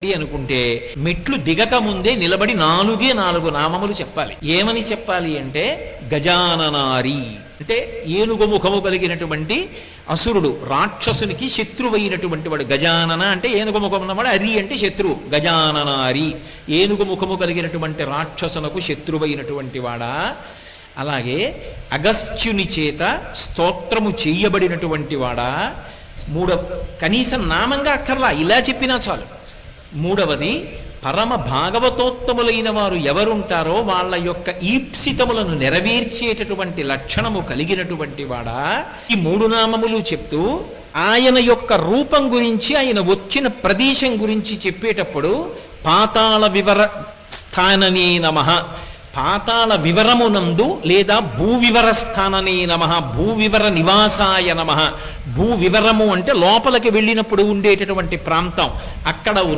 అనుకుంటే మెట్లు దిగక ముందే నిలబడి 4 నామములు చెప్పాలి. ఏమని చెప్పాలి అంటే గజాననారి అంటే ఏనుగు ముఖము కలిగినటువంటి అసురుడు, రాక్షసునికి శత్రువైనటువంటి వాడు. గజానన అంటే ఏనుగు ముఖం ఉన్నవాడు, అరి అంటే శత్రువు. గజాననారి ఏనుగు ముఖము కలిగినటువంటి రాక్షసునకు శత్రువైనటువంటి వాడా. అలాగే అగస్త్యుని చేత స్తోత్రము చెయ్యబడినటువంటి వాడా. కనీసం నామంగా అక్కర్లా, ఇలా చెప్పినా చాలు. మూడవది, పరమ భాగవతోత్తములైన వారు ఎవరుంటారో వాళ్ళ యొక్క ఈప్సితములను నెరవేర్చేటటువంటి లక్షణము కలిగినటువంటి వాడా. ఈ 3 నామములు చెప్తూ ఆయన యొక్క రూపం గురించి, ఆయన వచ్చిన ప్రదేశం గురించి చెప్పేటప్పుడు పాతాళ వివర స్థాననే నమః, పాతాళ వివరమునందు లేదా భూవివర స్థాననే నమః, భూవివర నివాసాయ నమః. భూవివరము అంటే లోపలికి వెళ్ళినప్పుడు ఉండేటటువంటి ప్రాంతం, అక్కడ